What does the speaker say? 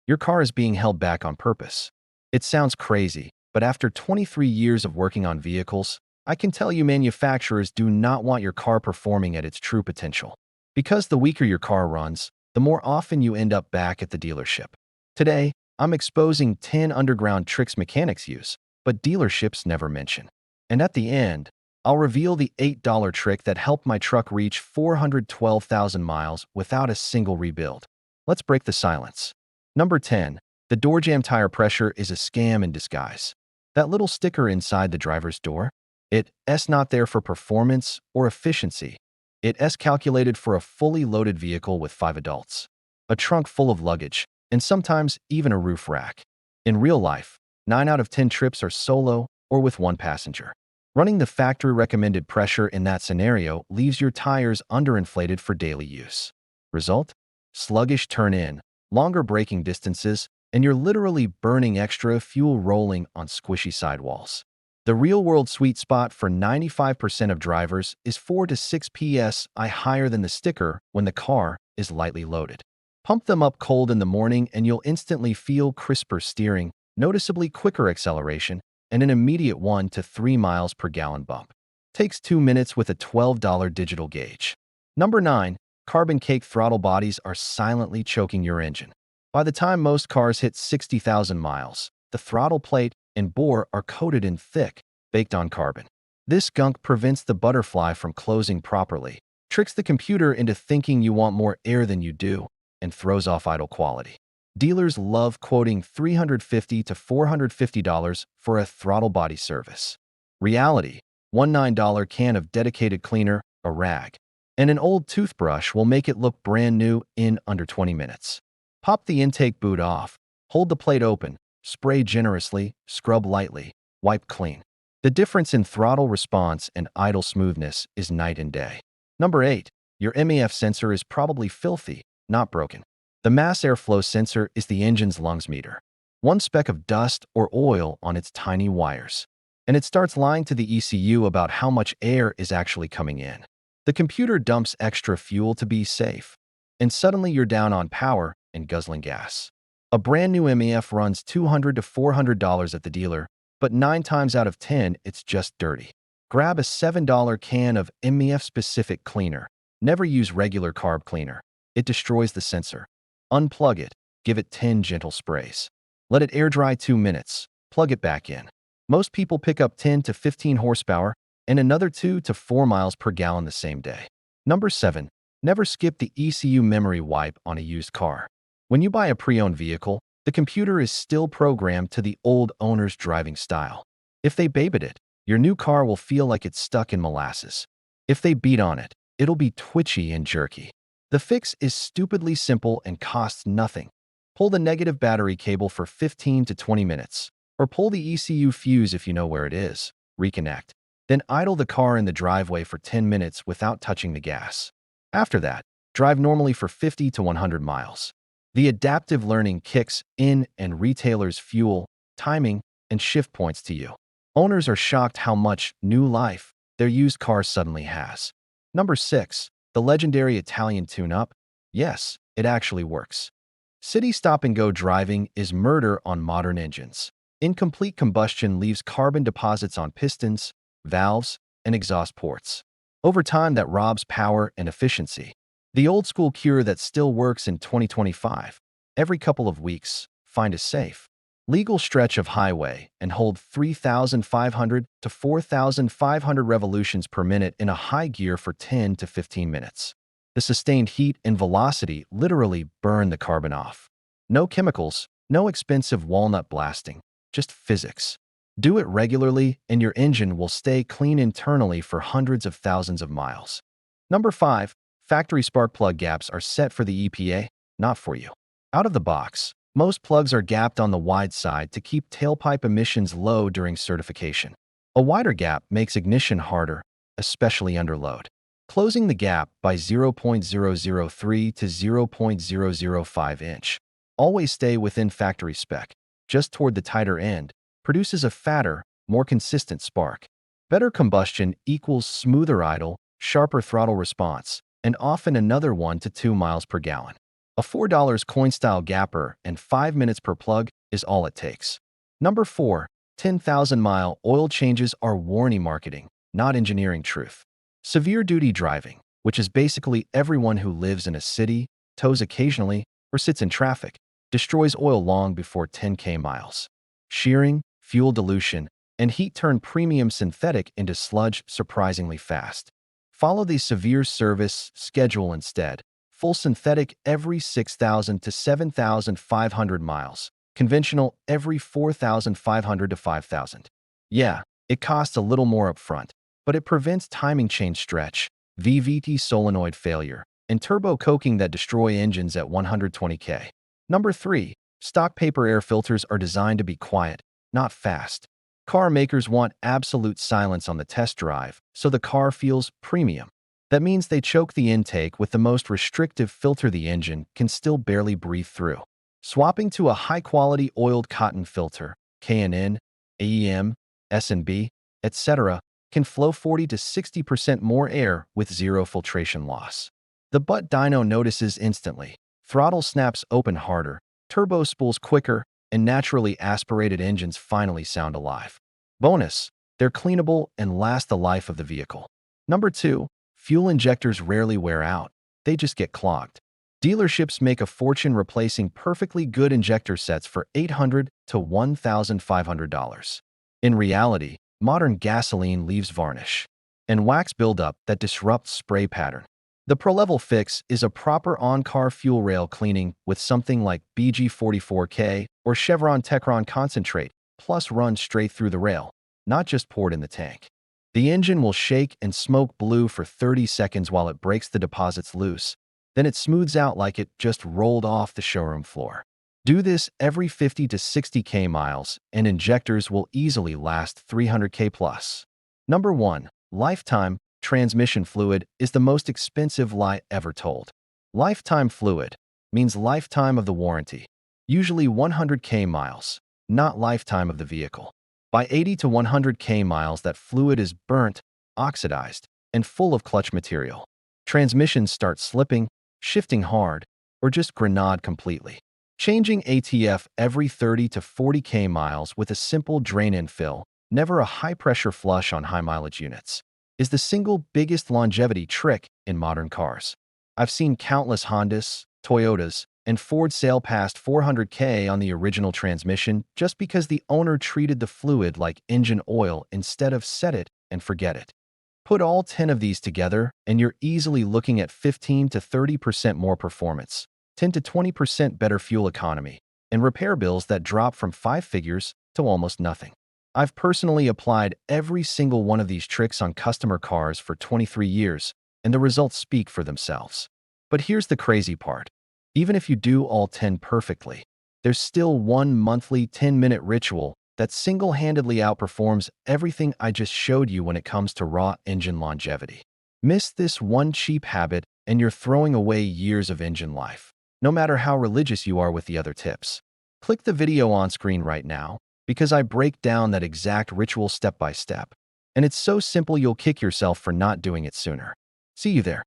Your car is being held back on purpose. It sounds crazy, but after 23 years of working on vehicles, I can tell you manufacturers do not want your car performing at its true potential. Because the weaker your car runs, the more often you end up back at the dealership. Today, I'm exposing 10 underground tricks mechanics use, but dealerships never mention. And at the end, I'll reveal the $8 trick that helped my truck reach 412,000 miles without a single rebuild. Let's break the silence. Number 10. The door jamb tire pressure is a scam in disguise. That little sticker inside the driver's door? It's not there for performance or efficiency. It's calculated for a fully loaded vehicle with 5 adults, a trunk full of luggage, and sometimes even a roof rack. In real life, 9 out of 10 trips are solo or with one passenger. Running the factory recommended pressure in that scenario leaves your tires underinflated for daily use. Result? Sluggish turn-in, longer braking distances, and you're literally burning extra fuel rolling on squishy sidewalls. The real-world sweet spot for 95% of drivers is 4 to 6 psi higher than the sticker when the car is lightly loaded. Pump them up cold in the morning and you'll instantly feel crisper steering, noticeably quicker acceleration, and an immediate 1 to 3 miles per gallon bump. Takes 2 minutes with a $12 digital gauge. Number 9. Carbon cake throttle bodies are silently choking your engine. By the time most cars hit 60,000 miles, the throttle plate and bore are coated in thick, baked-on carbon. This gunk prevents the butterfly from closing properly, tricks the computer into thinking you want more air than you do, and throws off idle quality. Dealers love quoting $350 to $450 for a throttle body service. Reality: one $9 can of dedicated cleaner, a rag, and an old toothbrush will make it look brand new in under 20 minutes. Pop the intake boot off, hold the plate open, spray generously, scrub lightly, wipe clean. The difference in throttle response and idle smoothness is night and day. Number 8. Your MEF sensor is probably filthy, not broken. The mass airflow sensor is the engine's lungs meter. One speck of dust or oil on its tiny wires, and it starts lying to the ECU about how much air is actually coming in. The computer dumps extra fuel to be safe, and suddenly you're down on power and guzzling gas. A brand new MEF runs $200 to $400 at the dealer, but 9 times out of 10, it's just dirty. Grab a $7 can of MEF-specific cleaner. Never use regular carb cleaner. It destroys the sensor. Unplug it. Give it 10 gentle sprays. Let it air dry 2 minutes. Plug it back in. Most people pick up 10 to 15 horsepower and another 2 to 4 miles per gallon the same day. Number 7. Never skip the ECU memory wipe on a used car. When you buy a pre-owned vehicle, the computer is still programmed to the old owner's driving style. If they babyed it, your new car will feel like it's stuck in molasses. If they beat on it, it'll be twitchy and jerky. The fix is stupidly simple and costs nothing. Pull the negative battery cable for 15 to 20 minutes, or pull the ECU fuse if you know where it is. Reconnect. Then idle the car in the driveway for 10 minutes without touching the gas. After that, drive normally for 50 to 100 miles. The adaptive learning kicks in and retailers fuel, timing, and shift points to you. Owners are shocked how much new life their used car suddenly has. Number 6. The legendary Italian tune-up. Yes, it actually works. City stop-and-go driving is murder on modern engines. Incomplete combustion leaves carbon deposits on pistons, valves, and exhaust ports. Over time, that robs power and efficiency. The old-school cure that still works in 2025. Every couple of weeks, find a safe, legal stretch of highway and hold 3,500 to 4,500 revolutions per minute in a high gear for 10 to 15 minutes. The sustained heat and velocity literally burn the carbon off. No chemicals, no expensive walnut blasting, just physics. Do it regularly and your engine will stay clean internally for hundreds of thousands of miles. Number 5. Factory spark plug gaps are set for the EPA, not for you. Out of the box, most plugs are gapped on the wide side to keep tailpipe emissions low during certification. A wider gap makes ignition harder, especially under load. Closing the gap by 0.003 to 0.005 inch. Always stay within factory spec, just toward the tighter end, produces a fatter, more consistent spark. Better combustion equals smoother idle, sharper throttle response, and often another 1 to 2 miles per gallon. A $4 coin-style gapper and 5 minutes per plug is all it takes. Number 4. 10,000-mile oil changes are warranty marketing, not engineering truth. Severe duty driving, which is basically everyone who lives in a city, tows occasionally, or sits in traffic, destroys oil long before 10K miles. Shearing, fuel dilution, and heat turn premium synthetic into sludge surprisingly fast. Follow the severe service schedule instead. Full synthetic every 6,000 to 7,500 miles. Conventional every 4,500 to 5,000. Yeah, it costs a little more upfront, but it prevents timing chain stretch, VVT solenoid failure, and turbo coking that destroy engines at 120K. Number 3. Stock paper air filters are designed to be quiet, not fast. Car makers want absolute silence on the test drive, so the car feels premium. That means they choke the intake with the most restrictive filter the engine can still barely breathe through. Swapping to a high-quality oiled cotton filter, K&N, AEM, S&B, etc., can flow 40 to 60% more air with zero filtration loss. The butt dyno notices instantly. Throttle snaps open harder, turbo spools quicker, and naturally aspirated engines finally sound alive. Bonus, they're cleanable and last the life of the vehicle. Number 2. Fuel injectors rarely wear out. They just get clogged. Dealerships make a fortune replacing perfectly good injector sets for $800 to $1,500. In reality, modern gasoline leaves varnish and wax buildup that disrupts spray pattern. The pro-level fix is a proper on-car fuel rail cleaning with something like BG44K or Chevron Techron concentrate, plus run straight through the rail, not just poured in the tank. The engine will shake and smoke blue for 30 seconds while it breaks the deposits loose. Then it smooths out like it just rolled off the showroom floor. Do this every 50 to 60K miles, and injectors will easily last 300K plus. Number 1. Lifetime transmission fluid is the most expensive lie ever told. Lifetime fluid means lifetime of the warranty, usually 100K miles, not lifetime of the vehicle. By 80 to 100K miles, that fluid is burnt, oxidized, and full of clutch material. Transmissions start slipping, shifting hard, or just grenade completely. Changing ATF every 30 to 40K miles with a simple drain-in fill, never a high-pressure flush on high-mileage units, is the single biggest longevity trick in modern cars. I've seen countless Hondas, Toyotas, and Ford sail past 400K on the original transmission just because the owner treated the fluid like engine oil instead of set it and forget it. Put all 10 of these together, and you're easily looking at 15 to 30% more performance, 10 to 20% better fuel economy, and repair bills that drop from 5 figures to almost nothing. I've personally applied every single one of these tricks on customer cars for 23 years, and the results speak for themselves. But here's the crazy part. Even if you do all 10 perfectly, there's still one monthly 10-minute ritual that single-handedly outperforms everything I just showed you when it comes to raw engine longevity. Miss this one cheap habit, and you're throwing away years of engine life, no matter how religious you are with the other tips. Click the video on screen right now, because I break down that exact ritual step by step. And it's so simple you'll kick yourself for not doing it sooner. See you there.